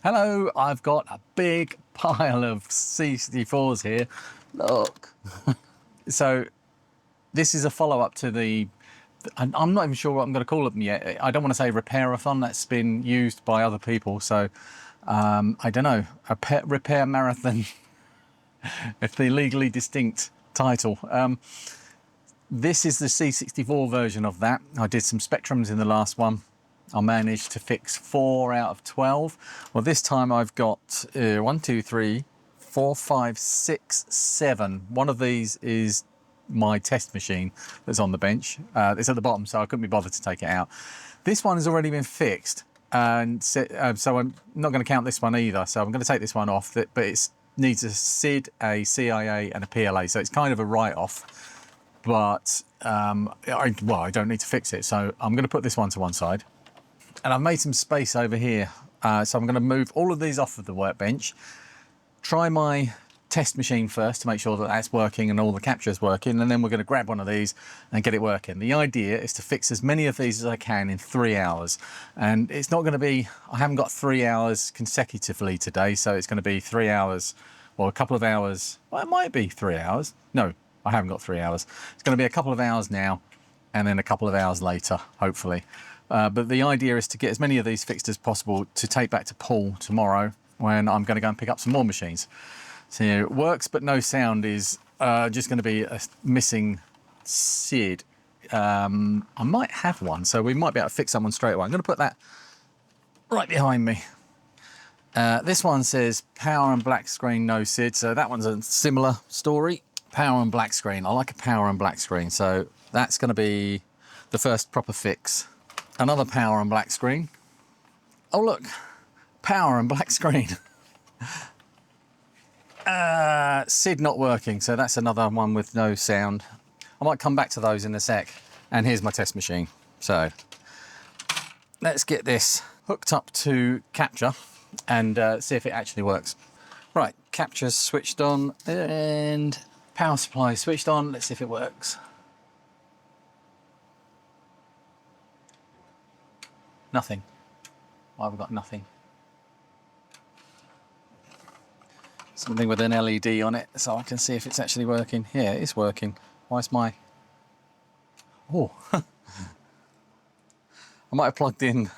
Hello, I've got a big pile of C64s here. Look. So this is a follow-up to the, I'm not even sure what I'm going to call them yet. I don't want to say repair-a-thon, that's been used by other people. So I don't know, a repair marathon, it's the legally distinct title. This is the C64 version of that. I did some Spectrums in the last one. I managed to fix 4 out of 12. Well, this time I've got 1, 2, 3, 4, 5, 6, 7. One of these is my test machine that's on the bench. It's at the bottom, so I couldn't be bothered to take it out. This one has already been fixed, and so I'm not going to count this one either. So I'm going to take this one off, but it needs a SID, a CIA, and a PLA. So it's kind of a write-off, but I don't need to fix it. So I'm going to put this one to one side. And I've made some space over here. So I'm going to move all of these off of the workbench, try my test machine first to make sure that that's working and all the capture's working, and then we're going to grab one of these and get it working. The idea is to fix as many of these as I can in 3 hours. And it's not going to be, I haven't got 3 hours consecutively today, so it's going to be 3 hours, or a couple of hours. Well, it might be 3 hours. No, I haven't got 3 hours. It's going to be a couple of hours now, and then a couple of hours later, hopefully. But the idea is to get as many of these fixed as possible to take back to Paul tomorrow when I'm going to go and pick up some more machines. So it works but no sound is just going to be a missing SID. I might have one, so we might be able to fix someone straight away. I'm going to put that right behind me. This one says power and black screen, no SID, so that one's a similar story. Power and black screen. I like a power and black screen, so that's going to be the first proper fix. Another power and black screen. Oh look, power and black screen. SID not working, so that's another one with no sound. I might come back to those in a sec. And here's my test machine. So let's get this hooked up to capture and see if it actually works. Right, capture's switched on and power supply switched on. Let's see if it works. Nothing. Why have we got nothing? Something with an LED on it so I can see if it's actually working. Yeah, it is working. Why is my... Oh. I might have plugged in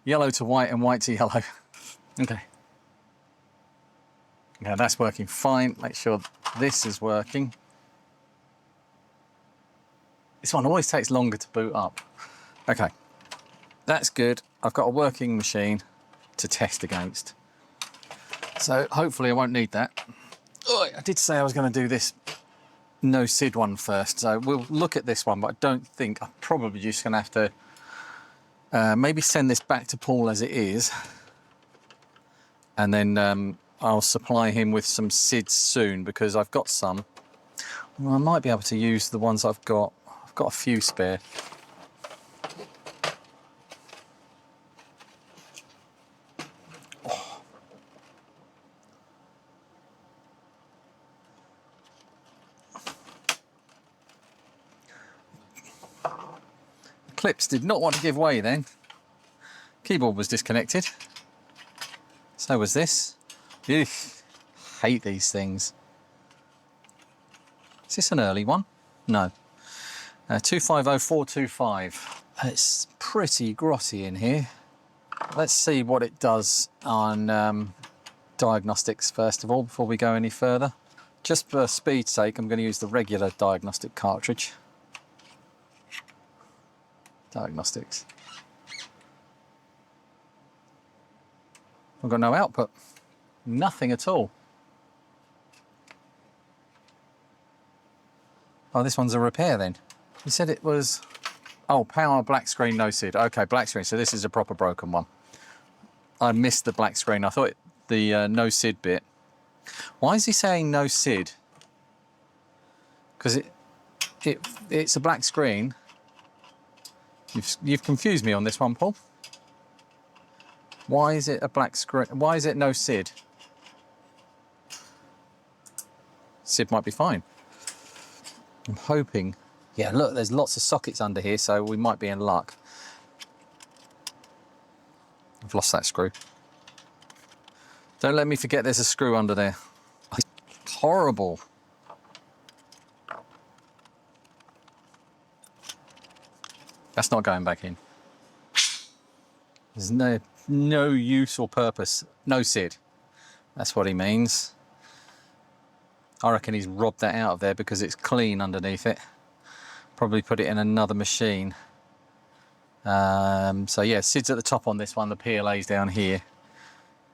yellow to white and white to yellow. Okay. Yeah, that's working fine. Make sure this is working. This one always takes longer to boot up. Okay. That's good. I've got a working machine to test against. So hopefully I won't need that. Oh, I did say I was going to do this no SID one first. So we'll look at this one, but I don't think, I'm probably just going to have to maybe send this back to Paul as it is. And then I'll supply him with some SIDs soon because I've got some. Well, I might be able to use the ones I've got. I've got a few spare. Clips did not want to give way then. Keyboard was disconnected. So was this. Eugh, hate these things. Is this an early one? No. 250425. It's pretty grotty in here. Let's see what it does on diagnostics first of all before we go any further. Just for speed's sake, I'm going to use the regular diagnostic cartridge. Diagnostics. I've got no output. Nothing at all. Oh, this one's a repair then. You said it was... Oh, power, black screen, no SID. Okay, black screen, so this is a proper broken one. I missed the black screen. I thought the no SID bit. Why is he saying no SID? Because it's a black screen. You've confused me on this one, Paul. Why is it a black screen? Why is it no SID? SID might be fine. I'm hoping. Yeah, look, there's lots of sockets under here, so we might be in luck. I've lost that screw. Don't let me forget there's a screw under there. It's horrible. That's not going back in. There's no use or purpose. No Sid. That's what he means. I reckon he's robbed that out of there because it's clean underneath it. Probably put it in another machine. So yeah, Sid's at the top on this one, the PLA's down here.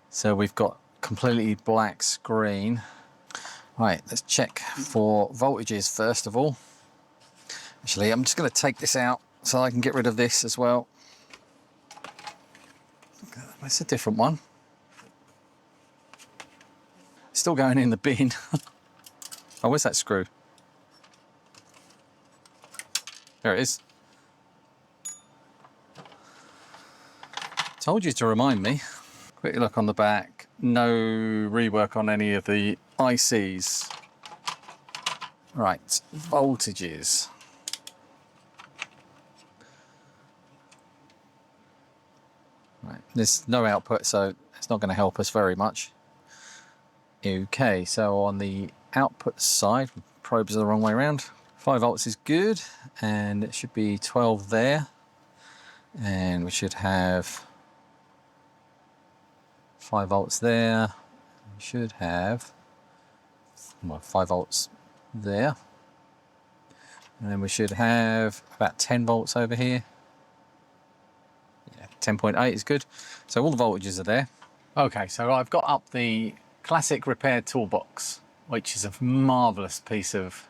So we've got completely black screen. Right, let's check for voltages first of all. Actually, I'm just going to take this out so I can get rid of this as well. That's a different one. Still going in the bin. Oh, where's that screw? There it is. Told you to remind me. Quick look on the back. No rework on any of the ICs. Right, voltages. Right, there's no output, so it's not going to help us very much. Okay, so on the output side, probes are the wrong way around. 5 volts is good, and it should be 12 there. And we should have 5 volts there. We should have 5 volts there. And then we should have about 10 volts over here. Yeah, 10.8 is good. So all the voltages are there. Okay, so I've got up the classic repair toolbox, which is a marvelous piece of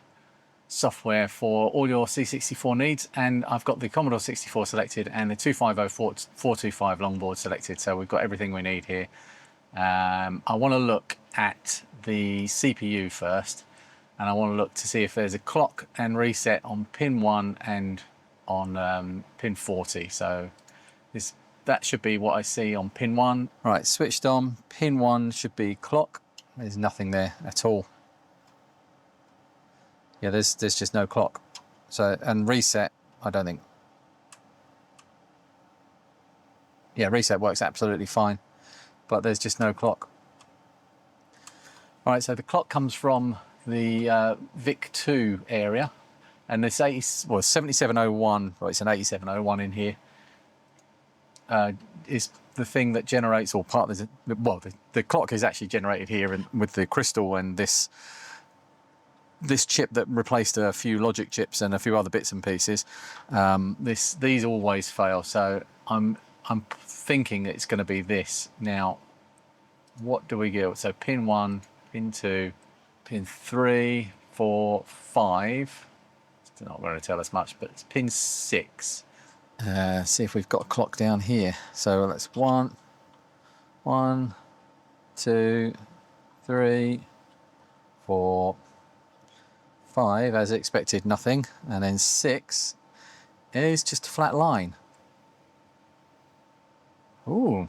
software for all your C64 needs, and I've got the Commodore 64 selected and the 250-425 longboard selected, so we've got everything we need here. I want to look at the CPU first, and I want to look to see if there's a clock and reset on pin 1 and on pin 40. So that should be what I see on pin 1. Right, switched on. Pin 1 should be clock. There's nothing there at all. Yeah, there's just no clock. So, and reset, I don't think. Yeah, reset works absolutely fine, but there's just no clock. All right, so the clock comes from the VIC2 area, and this 7701, well, it's an 8701 in here, is the thing that generates, or part of the, well, the clock is actually generated here and with the crystal and this chip that replaced a few logic chips and a few other bits and pieces. These always fail, so I'm thinking it's going to be this. Now, what do we get? So pin 1, pin 2, pin 3, 4, 5. It's not going to tell us much, but it's pin 6. See if we've got a clock down here. So that's 1, 2, 3, 4, 5, as expected, nothing. And then 6 is just a flat line. Ooh.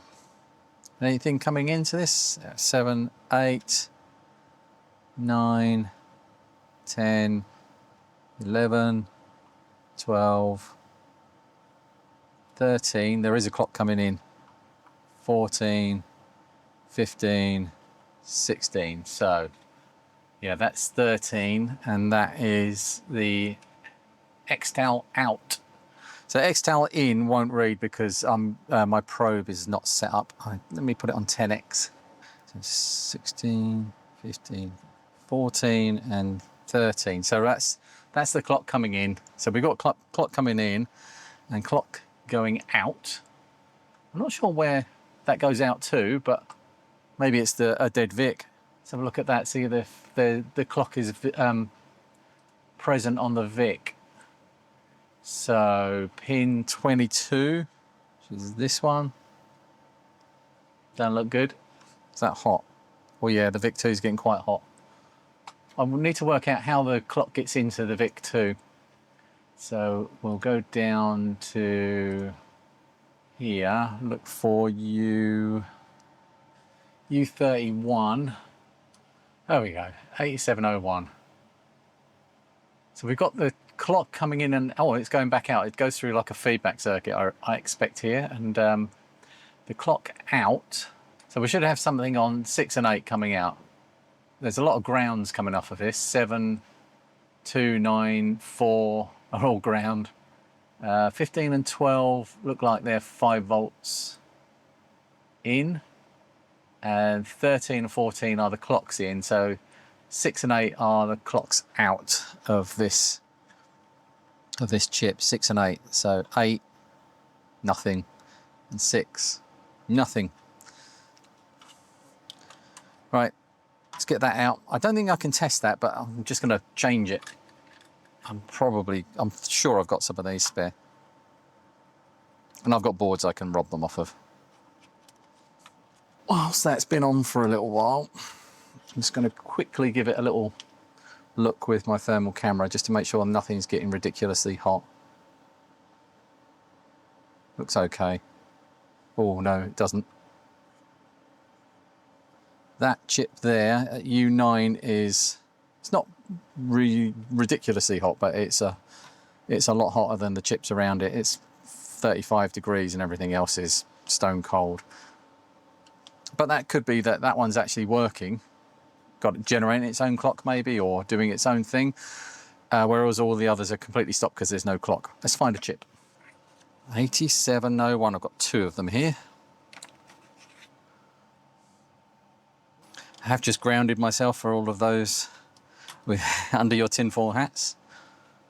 Anything coming into this? 7, 8, 9, 10, 11, 12, 13. There is a clock coming in. 14, 15, 16. So, yeah, that's 13, and that is the extal out. So extal in won't read because my probe is not set up. Let me put it on 10x. So 16, 15, 14, and 13. So that's the clock coming in. So we've got clock coming in and clock going out. I'm not sure where that goes out to, but maybe it's a dead VIC. Let's have a look at that. See, the clock is present on the VIC. So pin 22, which is this one. Don't look good. Is that hot? Well, yeah, the VIC2 is getting quite hot. I will need to work out how the clock gets into the VIC2. So we'll go down to here, look for U31. There we go, 8701. So we've got the clock coming in and, oh, it's going back out. It goes through like a feedback circuit, I expect here. And the clock out, So we should have something on 6 and 8 coming out. There's a lot of grounds coming off of this. 7, 2, 9, 4 are all ground. 15 and 12 look like they're 5 volts in, and 13 and 14 are the clocks in. So 6 and 8 are the clocks out of this chip. 6 and 8. So 8, nothing, and 6, nothing. Right, let's get that out. I don't think I can test that, but I'm just going to change it. I'm sure I've got some of these spare. And I've got boards I can rob them off of. Whilst that's been on for a little while, I'm just going to quickly give it a little look with my thermal camera just to make sure nothing's getting ridiculously hot. Looks okay. Oh no, it doesn't. That chip there at U9 it's not ridiculously hot, but it's a lot hotter than the chips around it. It's 35 degrees and everything else is stone cold. But that could be that one's actually working, got it generating its own clock maybe, or doing its own thing, whereas all the others are completely stopped because there's no clock. Let's find a chip. 8701, I've got 2 of them here. I have just grounded myself for all of those under your tinfoil hats.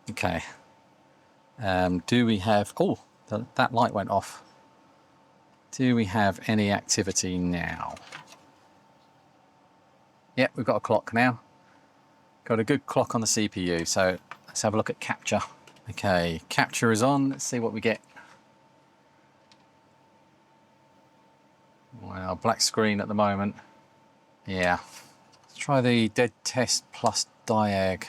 Okay. Do we have... Oh, that light went off. Do we have any activity now? Yep, we've got a clock now. Got a good clock on the CPU, so let's have a look at capture. Okay, capture is on. Let's see what we get. Well, black screen at the moment. Yeah. Let's try the dead test plus diag.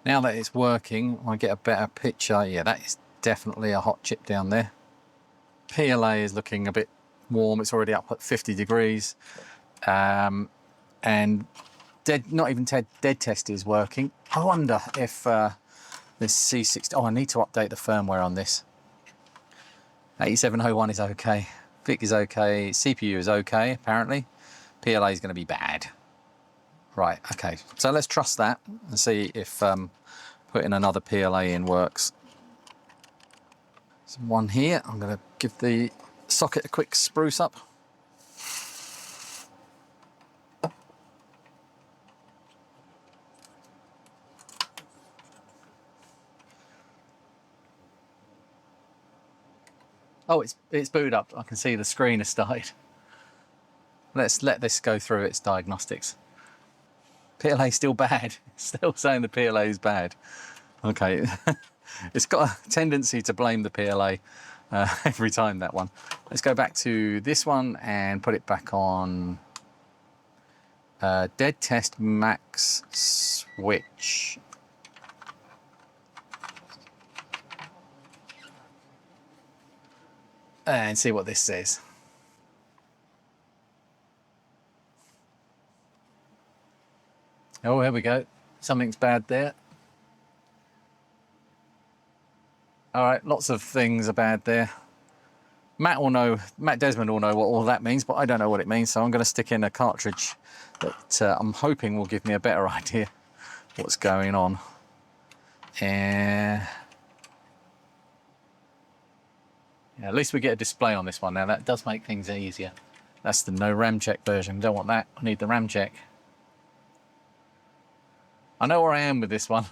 Now that it's working, I get a better picture. Yeah, that is definitely a hot chip down there. PLA is looking a bit warm. It's already up at 50 degrees. And not even dead test is working. I wonder if this C60... Oh, I need to update the firmware on this. 8701 is okay. VIC is okay. CPU is okay, apparently. PLA is going to be bad. Right, okay. So let's trust that and see if putting another PLA in works. There's one here. I'm going to give the socket a quick spruce up. Oh, it's booted up. I can see the screen has started. Let's let this go through its diagnostics. PLA still bad. Still saying the PLA is bad. Okay. It's got a tendency to blame the PLA every time, that one. Let's go back to this one and put it back on dead test max switch. And see what this says. Oh, here we go. Something's bad there. All right, lots of things are bad there. Matt Desmond will know what all that means, but I don't know what it means, so I'm going to stick in a cartridge that I'm hoping will give me a better idea what's going on. Yeah, at least we get a display on this one now. That does make things easier. That's the no RAM check version. Don't want that. I need the RAM check. I know where I am with this one.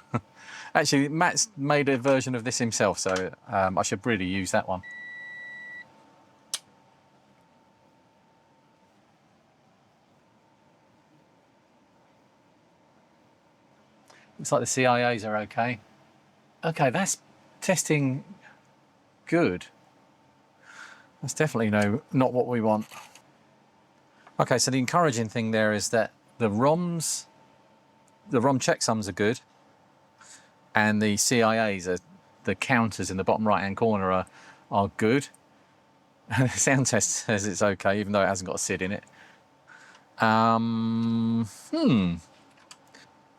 Actually, Matt's made a version of this himself, so I should really use that one. Looks like the CIAs are okay. Okay, that's testing good. That's definitely not what we want. Okay, so the encouraging thing there is that the ROM checksums are good, and the CIAs, the counters in the bottom right hand corner are good. The sound test says it's okay, even though it hasn't got a SID in it. Well,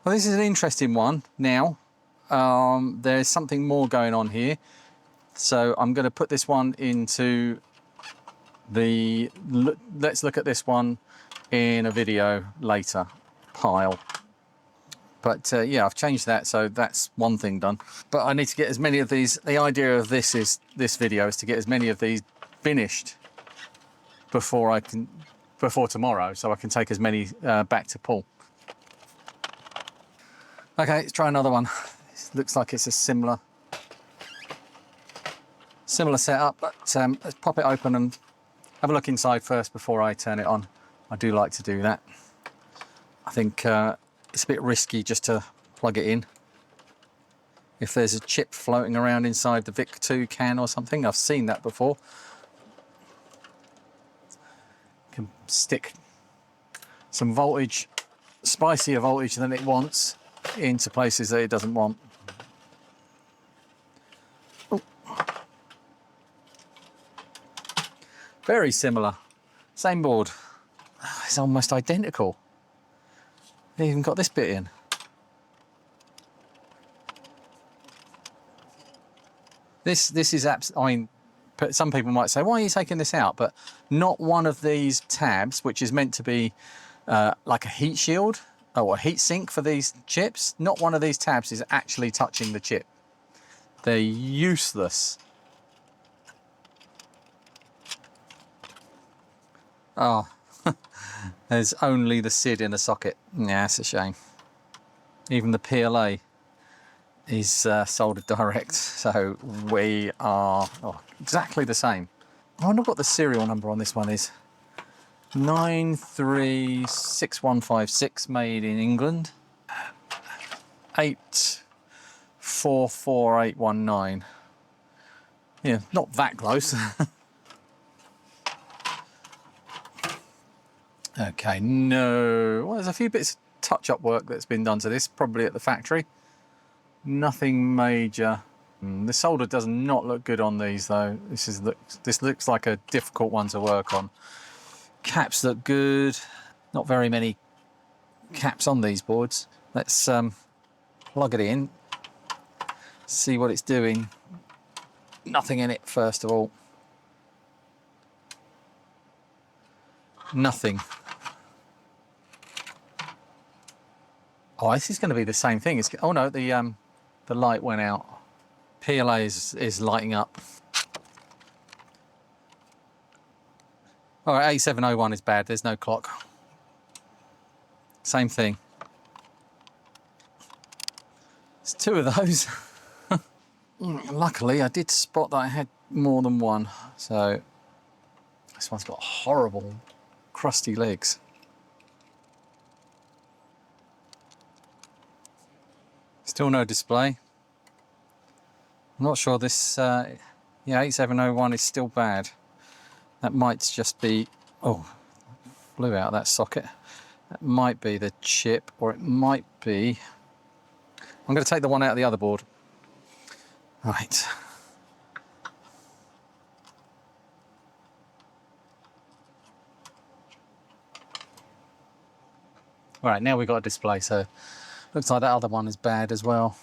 this is an interesting one now. There's something more going on here. So I'm going to put this one into the let's look at this one in a video later pile. But yeah, I've changed that, so that's one thing done. But I need to get as many of these. The idea of this video is to get as many of these finished before tomorrow, so I can take as many back to Paul. Okay, let's try another one. It looks like it's a similar setup, but let's pop it open and have a look inside first before I turn it on. I do like to do that. I think it's a bit risky just to plug it in. If there's a chip floating around inside the VIC-2 can or something, I've seen that before. Can stick some voltage, spicier voltage than it wants, into places that it doesn't want. Ooh. Very similar, same board. It's almost identical. They even got this bit in. This is I mean, some people might say, why are you taking this out? But not one of these tabs, which is meant to be like a heat shield or a heat sink for these chips, not one of these tabs is actually touching the chip. They're useless. Oh, there's only the SID in the socket. Yeah, that's a shame. Even the PLA is soldered direct, so we are exactly the same. I wonder what the serial number on this one is. 936156, made in England. 844819. Yeah, not that close. Okay, no. Well, there's a few bits of touch-up work that's been done to this, probably at the factory. Nothing major. The solder does not look good on these though. This looks like a difficult one to work on. Caps look good. Not very many caps on these boards. Let's plug it in, see what it's doing. Nothing in it first of all. Nothing. Oh, this is going to be the same thing. Oh no, the light went out. PLA is lighting up. All right, 8701 is bad. There's no clock. Same thing. It's two of those. Luckily, I did spot that I had more than one. So this one's got horrible, crusty legs. Still no display. I'm not sure this, yeah, 8701 is still bad. That might just be, oh, blew out that socket. That might be the chip, or it might be, I'm going to take the one out of the other board. Right. All right, now we've got a display, so looks like that other one is bad as well.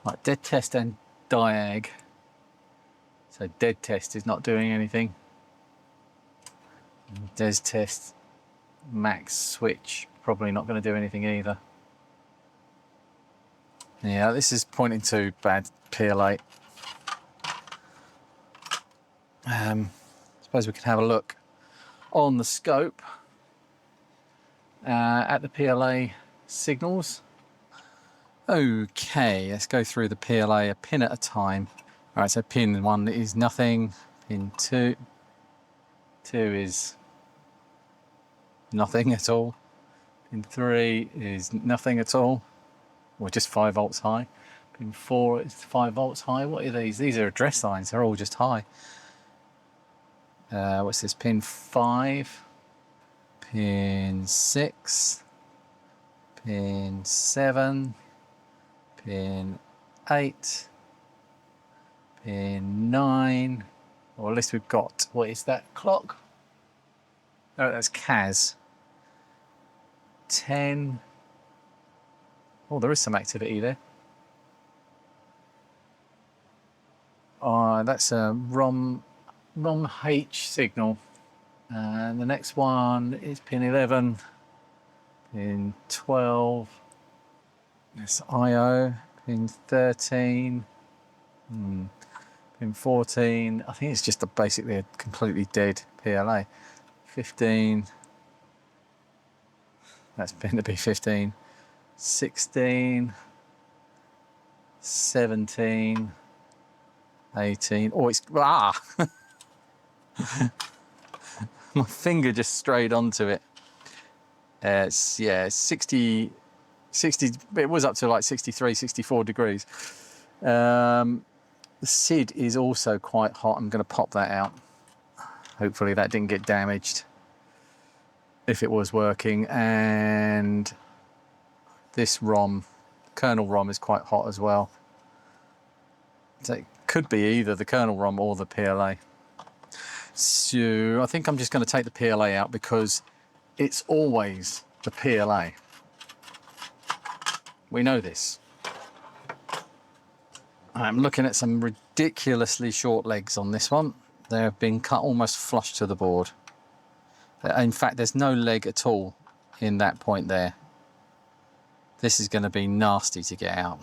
Right, dead test and diag. So dead test is not doing anything. Des test, max switch, probably not going to do anything either. Yeah, this is pointing to bad PLA. Suppose we could have a look on the scope at the PLA signals. Okay, let's go through the PLA a pin at a time. All right, so pin 1 is nothing, pin 2 is nothing at all, pin 3 is nothing at all, or just 5 volts high, pin 4 is 5 volts high. What are these? These are address lines, they're all just high. What's this? Pin 5, pin 6, pin 7, pin 8, pin 9, or at least we've got, what is that clock? Oh, that's CAS. 10. Oh, there is some activity there. That's a ROM H signal. And the next one is pin 11, pin 12. That's IO, pin 13, pin 14. I think it's just basically a completely dead PLA. 15. That's pin to be 15. 16. 17. 18. Oh, it's my finger just strayed onto it. It's 60. It was up to like 63, 64 degrees. The SID is also quite hot. I'm going to pop that out. Hopefully that didn't get damaged if it was working. And this ROM, kernel ROM, is quite hot as well. So it could be either the kernel ROM or the PLA. So I think I'm just going to take the PLA out because it's always the PLA. We know this. I'm looking at some ridiculously short legs on this one. They have been cut almost flush to the board. In fact, there's no leg at all in that point there. This is going to be nasty to get out.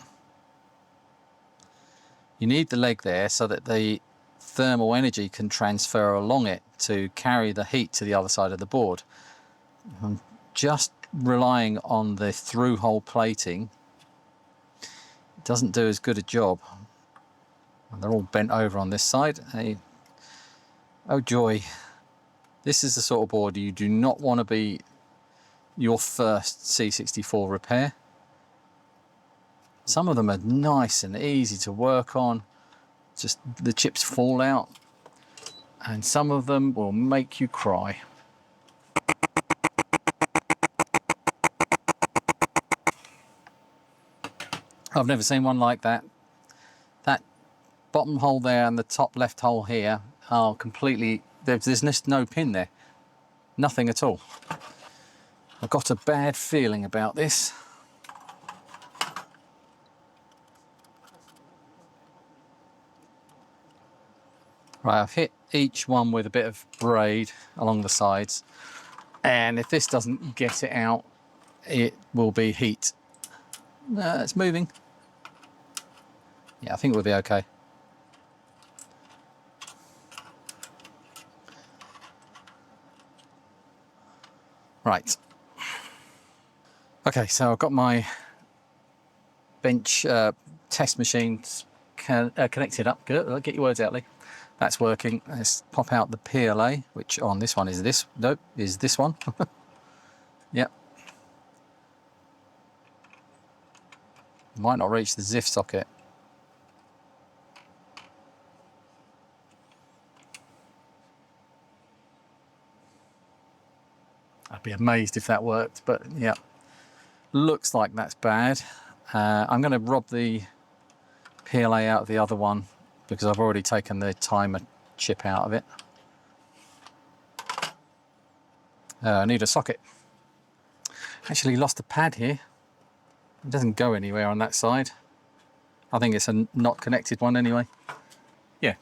You need the leg there so that the thermal energy can transfer along it to carry the heat to the other side of the board. I'm just relying on the through-hole plating. It doesn't do as good a job. They're all bent over on this side. Hey, oh joy. This is the sort of board you do not want to be your first C64 repair. Some of them are nice and easy to work on, just the chips fall out, and some of them will make you cry. I've never seen one like that. That bottom hole there and the top left hole here are completely, there's just no pin there, nothing at all. I've got a bad feeling about this. Right, I've hit each one with a bit of braid along the sides, and if this doesn't get it out, it will be heat. It's moving. Yeah, I think we'll be okay. Right. Okay, so I've got my bench test machines connected up. Good, get your words out, Lee. That's working. Let's pop out the PLA, which on this one is this. Nope, is this one. Yep. Might not reach the ZIF socket. I'd be amazed if that worked, but yeah, looks like that's bad. I'm going to rob the PLA out of the other one because I've already taken the timer chip out of it. I need a socket. Actually lost a pad here. It doesn't go anywhere on that side. I think it's a not connected one anyway. Yeah,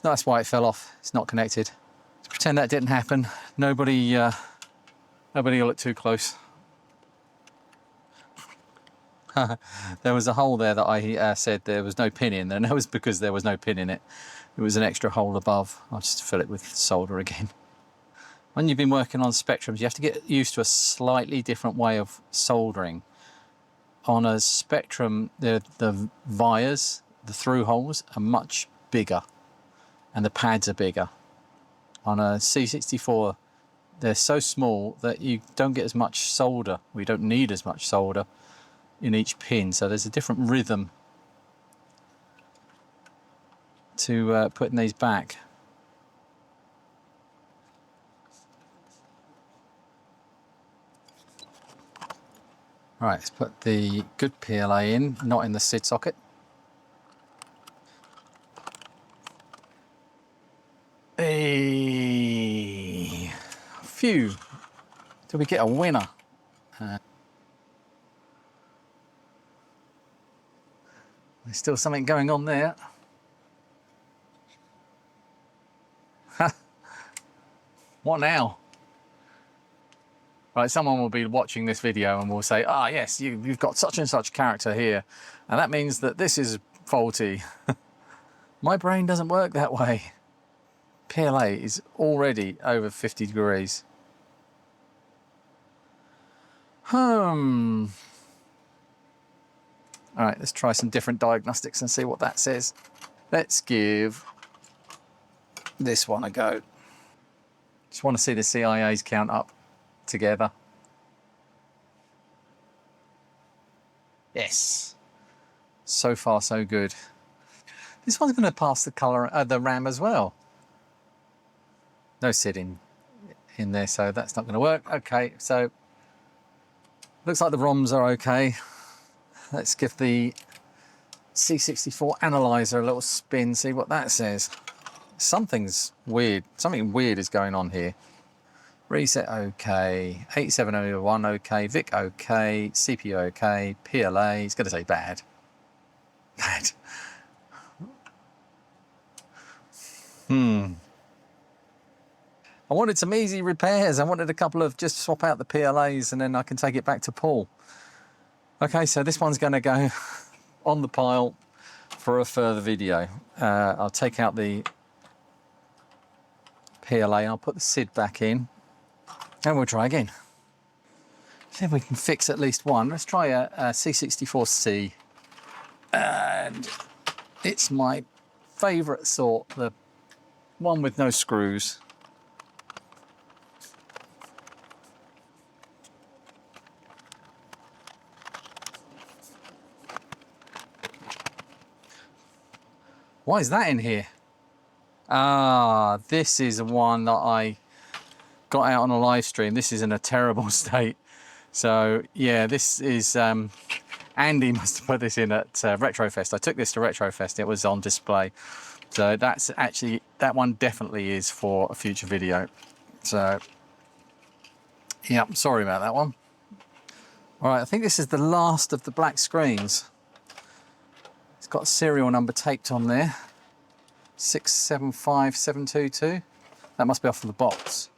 that's why it fell off. It's not connected. Let's pretend that didn't happen. Nobody will look too close. There was a hole there that I said there was no pin in, and that was because there was no pin in it. It was an extra hole above. I'll just fill it with solder again. When you've been working on spectrums, you have to get used to a slightly different way of soldering. On a spectrum, the vias, the through holes, are much bigger, and the pads are bigger. On a C64, they're so small that you don't get as much solder. We don't need as much solder in each pin, so there's a different rhythm to putting these back. Right, let's put the good PLA in, not in the SID socket. Phew. Till we get a winner. There's still something going on there. What now? Right, someone will be watching this video and will say, ah, yes, you've got such and such character here. And that means that this is faulty. My brain doesn't work that way. PLA is already over 50 degrees. All right, let's try some different diagnostics and see what that says. Let's give this one a go. Just want to see the CIAs count up together. Yes. So far, so good. This one's going to pass the RAM as well. No SID in there, so that's not going to work. Okay, so looks like the ROMs are okay. Let's give the C64 analyzer a little spin, see what that says. Something's weird. Something weird is going on here. Reset okay, 8701 okay, VIC okay, CPU okay, PLA, it's going to say bad. Bad. I wanted some easy repairs. I wanted a couple of just swap out the PLAs and then I can take it back to Paul. Okay, so this one's going to go on the pile for a further video. I'll take out the PLA, I'll put the SID back in and we'll try again. See if we can fix at least one. Let's try a C64C. And it's my favourite sort, the one with no screws. Why is that in here? Ah, this is one that I got out on a live stream. This is in a terrible state. So yeah, this is, Andy must have put this in at Retrofest. I took this to Retrofest, it was on display. So that's actually, that one definitely is for a future video. So yeah, sorry about that one. All right, I think this is the last of the black screens. It's got a serial number taped on there. 675722. That must be off of the box.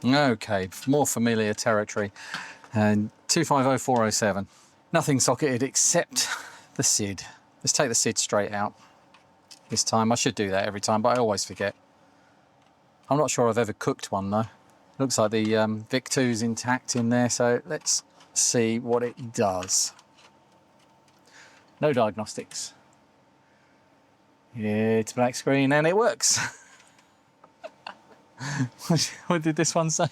Okay, more familiar territory. And 250407. Nothing socketed except the SID. Let's take the SID straight out this time. I should do that every time, but I always forget. I'm not sure I've ever cooked one though. Looks like the VIC2's intact in there, so let's see what it does. No diagnostics. It's black screen and it works. What did this one say?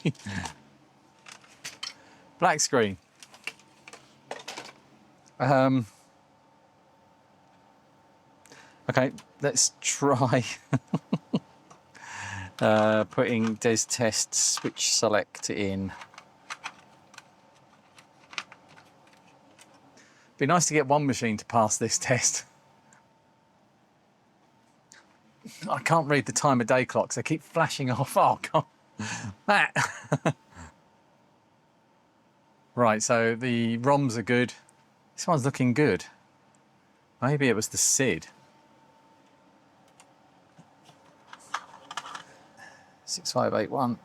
Black screen. Okay, let's try putting des test switch select in. Be nice to get one machine to pass this test. I can't read the time of day clocks. They keep flashing off. Oh, God. That. Right, so the ROMs are good. This one's looking good. Maybe it was the SID. 6581.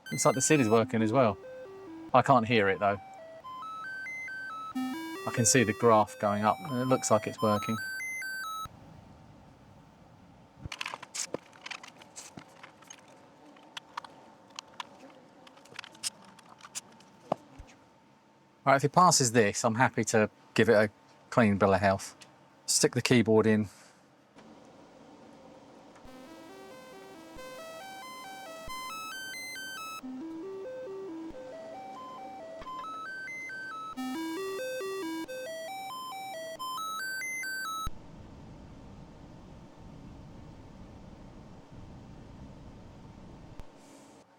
Looks like the SID is working as well. I can't hear it though. I can see the graph going up and it looks like it's working. All right, if it passes this, I'm happy to give it a clean bill of health. Stick the keyboard in.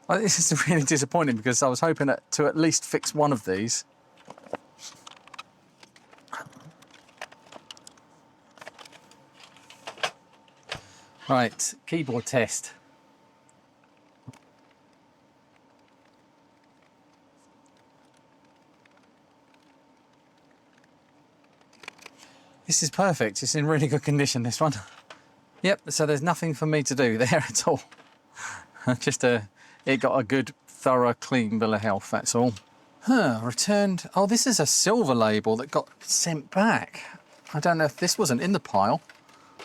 This is really disappointing because I was hoping to at least fix one of these. Right, keyboard test. This is perfect. It's in really good condition, this one. Yep, so there's nothing for me to do there at all. Just it got a good, thorough, clean bill of health, that's all. Returned. Oh, this is a Silver Label that got sent back. I don't know if this wasn't in the pile.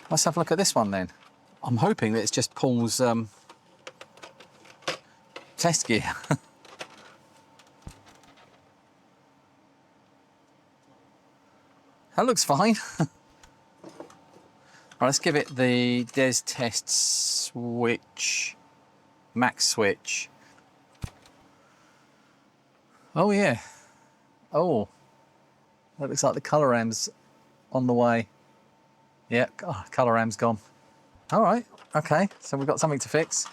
Let's have a look at this one then. I'm hoping that it's just Paul's test gear. That looks fine. Right, let's give it the Des Test switch, max switch. Oh yeah. Oh, that looks like the colour ramp's on the way. Yeah, oh, colour ramp's gone. All right, okay, so we've got something to fix.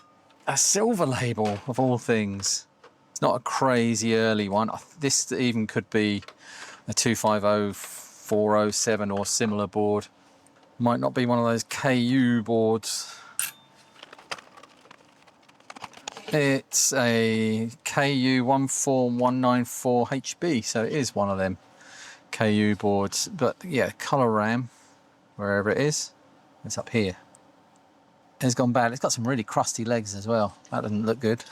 A Silver Label, of all things. It's not a crazy early one. This even could be a 250407 or similar board. Might not be one of those KU boards. It's a KU 14194HB, so it is one of them KU boards. But yeah, colour RAM, wherever it is, it's up here. It's gone bad. It's got some really crusty legs as well. That doesn't look good.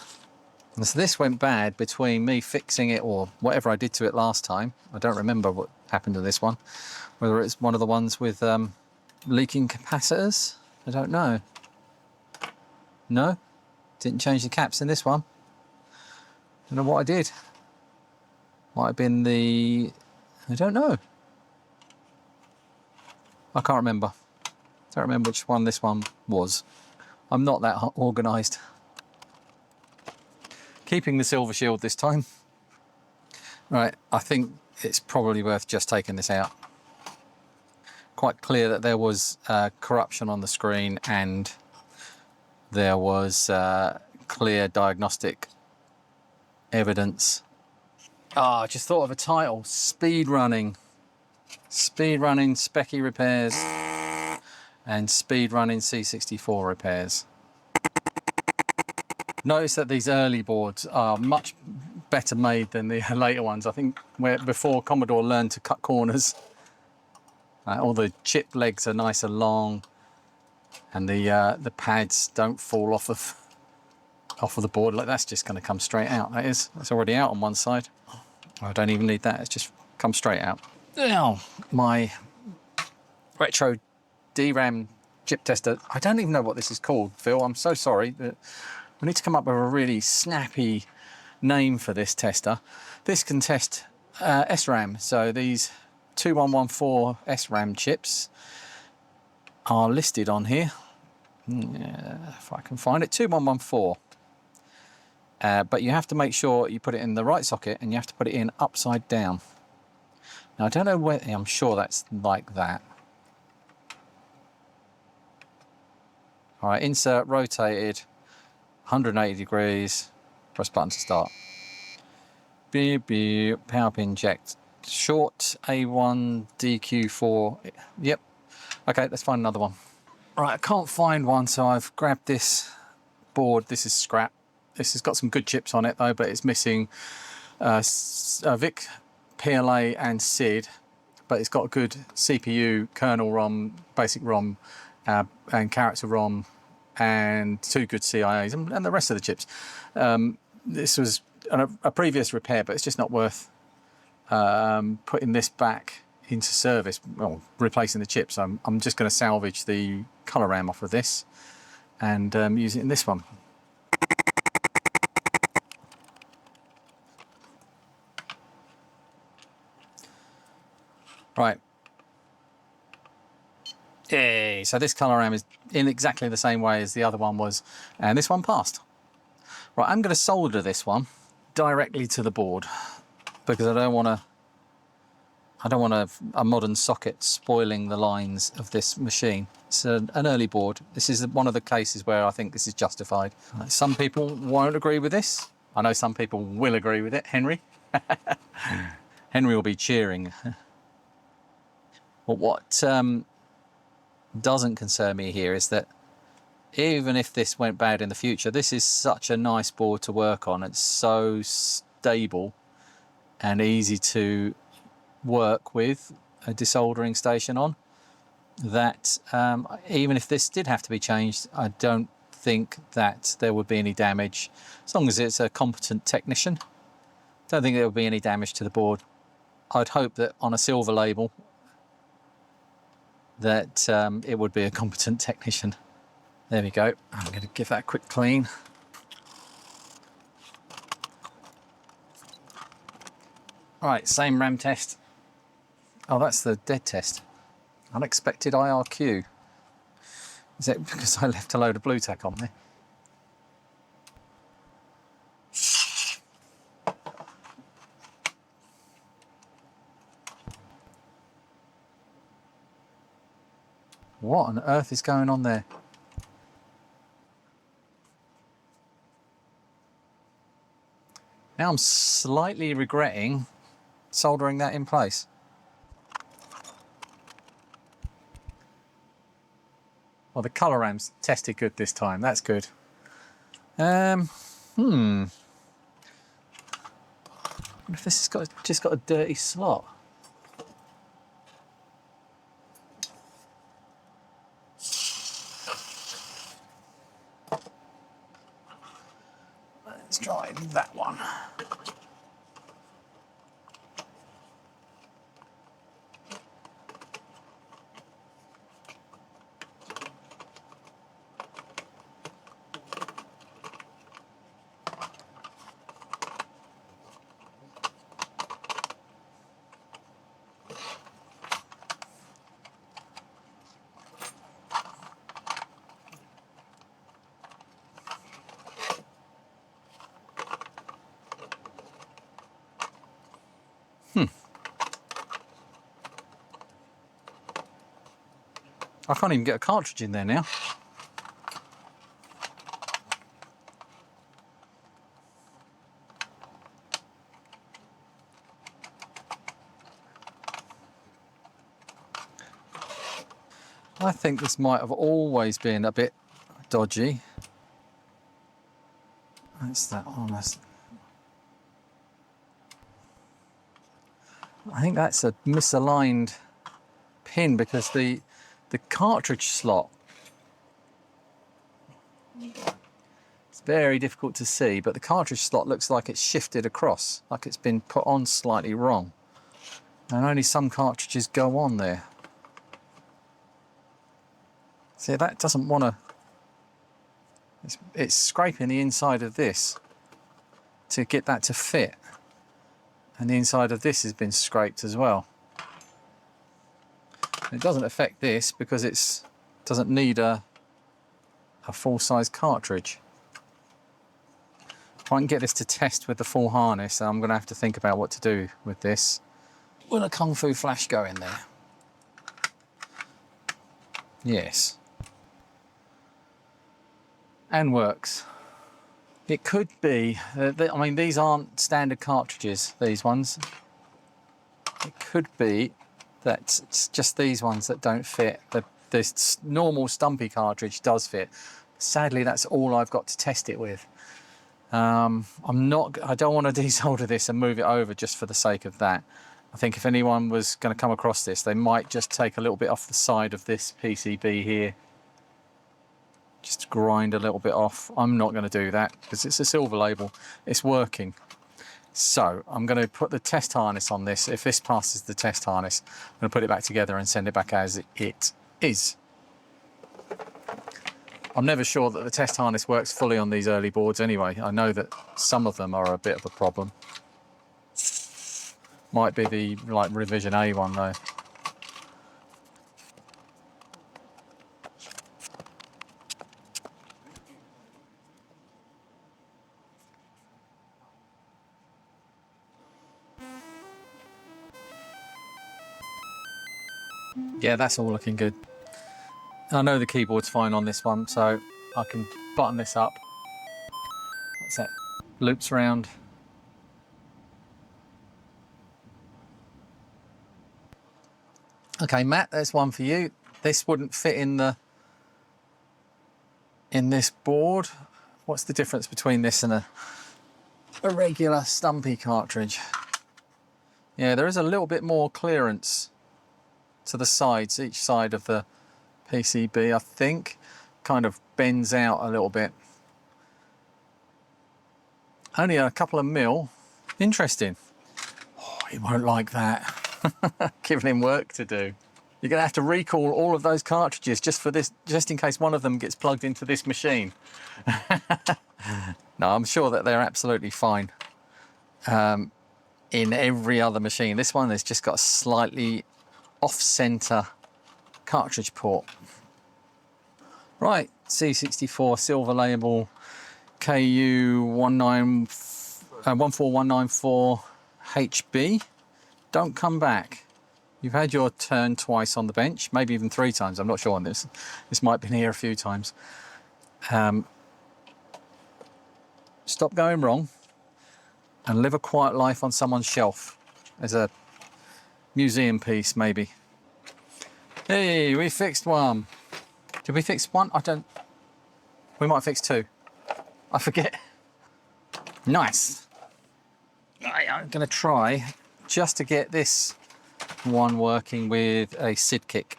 And so this went bad between me fixing it or whatever I did to it last time. I don't remember what happened to this one. Whether it's one of the ones with leaking capacitors, I don't know. No, didn't change the caps in this one. Don't know what I did. Might have been the, I don't know. I can't remember. Don't remember which one this one was. I'm not that organised. Keeping the silver shield this time. Right, I think it's probably worth just taking this out. Quite clear that there was corruption on the screen and there was clear diagnostic evidence. I just thought of a title, Speedrunning. Speedrunning Specky Repairs and Speedrunning C64 Repairs. Notice that these early boards are much better made than the later ones. I think before Commodore learned to cut corners, all the chip legs are nice and long, and the pads don't fall off of the board. Like that's just going to come straight out. That is, it's already out on one side. I don't even need that. It's just come straight out. Now my retro DRAM chip tester. I don't even know what this is called, Phil. I'm so sorry. But we need to come up with a really snappy name for this tester. This can test SRAM. So these 2114 SRAM chips are listed on here. If I can find it, 2114. But you have to make sure you put it in the right socket and you have to put it in upside down. Now I don't know where, I'm sure that's like that. All right, insert, rotated, 180 degrees, press button to start. Beep, beep, power pin checked. Short A1 DQ4, yep. Okay, let's find another one. Right, I can't find one, so I've grabbed this board. This is scrap. This has got some good chips on it though, but it's missing VIC, PLA and SID, but it's got a good CPU, kernel ROM, basic ROM, and character ROM, and 2 good CIAs, and the rest of the chips. This was a previous repair, but it's just not worth putting this back into service, well, replacing the chips. I'm just going to salvage the colour RAM off of this and use it in this one. Right. Yay. So this colour RAM is in exactly the same way as the other one was, and this one passed. Right, I'm going to solder this one directly to the board because I don't want to I don't want a modern socket spoiling the lines of this machine. It's an early board. This is one of the cases where I think this is justified. Some people won't agree with this. I know some people will agree with it. Henry? Henry will be cheering. But what doesn't concern me here is that even if this went bad in the future, this is such a nice board to work on. It's so stable and easy to work with a desoldering station on that even if this did have to be changed, I don't think that there would be any damage as long as it's a competent technician. Don't think there would be any damage to the board. I'd hope that on a Silver Label that it would be a competent technician. There we go. I'm going to give that a quick clean. Right, same RAM test. Oh, that's the dead test. Unexpected IRQ. Is it because I left a load of blue tack on there? What on earth is going on there? Now I'm slightly regretting soldering that in place. Well, the colour ram's tested good this time. That's good. What if this has just got a dirty slot? Let's try that one. I can't even get a cartridge in there now. I think this might have always been a bit dodgy. That's that one. I think that's a misaligned pin because the cartridge slot, it's very difficult to see, but the cartridge slot looks like it's shifted across, like it's been put on slightly wrong. And only some cartridges go on there. See, that doesn't want to... It's scraping the inside of this to get that to fit. And the inside of this has been scraped as well. It doesn't affect this because it doesn't need a full-size cartridge. If I can get this to test with the full harness, I'm going to have to think about what to do with this. Will a Kung Fu flash go in there? Yes. And works. It could be, I mean, these aren't standard cartridges, these ones. It could be that it's just these ones that don't fit. This normal stumpy cartridge does fit. Sadly, that's all I've got to test it with. I don't want to desolder this and move it over just for the sake of that. I think if anyone was going to come across this, they might just take a little bit off the side of this PCB here. Just grind a little bit off. I'm not going to do that because it's a Silver Label. It's working. So I'm going to put the test harness on this. If this passes the test harness, I'm going to put it back together and send it back as it is. I'm never sure that the test harness works fully on these early boards anyway. I know that some of them are a bit of a problem. Might be the revision A one though. Yeah, that's all looking good. I know the keyboard's fine on this one, so I can button this up. What's that? Loops round. Okay, Matt, there's one for you. This wouldn't fit in this board. What's the difference between this and a regular stumpy cartridge? Yeah, there is a little bit more clearance to the sides, each side of the PCB, I think. Kind of bends out a little bit. Only a couple of mil. Interesting. Oh, he won't like that. Giving him work to do. You're going to have to recall all of those cartridges just for this, just in case one of them gets plugged into this machine. No, I'm sure that they're absolutely fine in every other machine. This one has just got a slightly off-center cartridge port. Right, C64 Silver Label KU 14194 HB. Don't come back. You've had your turn twice on the bench, maybe even 3 times. I'm not sure on this. This might have been here a few times. Stop going wrong and live a quiet life on someone's shelf as a museum piece, maybe. Hey, we fixed one. Did we fix one? I don't... We might fix 2. I forget. Nice. I'm going to try just to get this one working with a SID kick.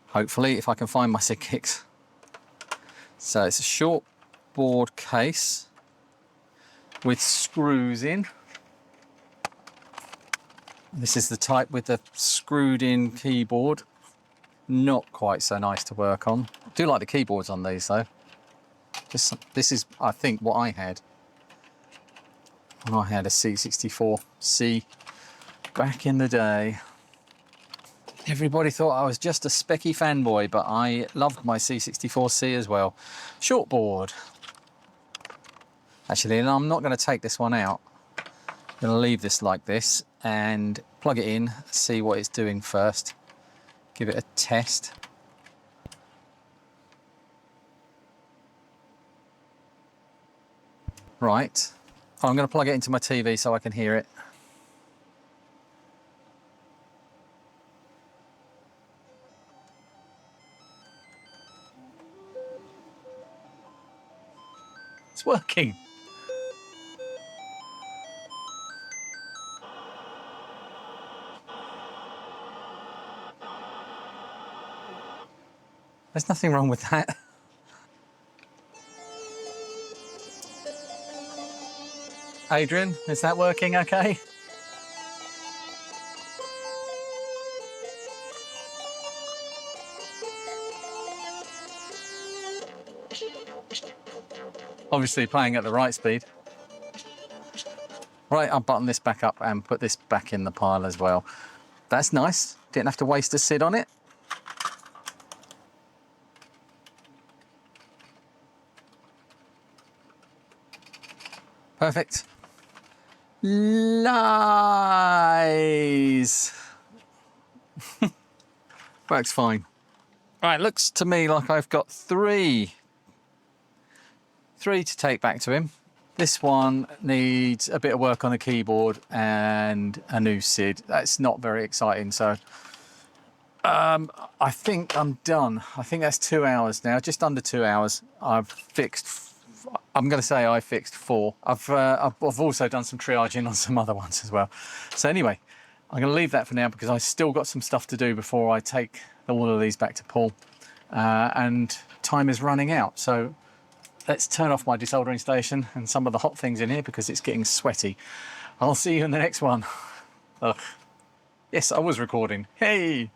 Hopefully, if I can find my SID kicks. So it's a short board case with screws in. This is the type with the screwed in keyboard. Not quite so nice to work on. I do like the keyboards on these though. This is, I think, what I had when I had a C64C back in the day. Everybody thought I was just a specky fanboy, but I loved my C64C as well. Short board. Actually, I'm not going to take this one out. I'm going to leave this like this and plug it in, see what it's doing first. Give it a test. Right. I'm going to plug it into my TV so I can hear it. It's working. There's nothing wrong with that. Adrian, is that working okay? Obviously playing at the right speed. Right, I'll button this back up and put this back in the pile as well. That's nice. Didn't have to waste a SID on it. Perfect. Nice. Works fine. Right, looks to me like I've got three to take back to him. This one needs a bit of work on the keyboard and a new SID. That's not very exciting, so I think I'm done. I think that's 2 hours now, just under 2 hours. I've fixed, I'm going to say I fixed 4. I've also done some triaging on some other ones as well. So anyway, I'm going to leave that for now because I still got some stuff to do before I take all of these back to Paul, and time is running out. So let's turn off my desoldering station and some of the hot things in here because it's getting sweaty. I'll see you in the next one. Ugh. Yes, I was recording. Hey!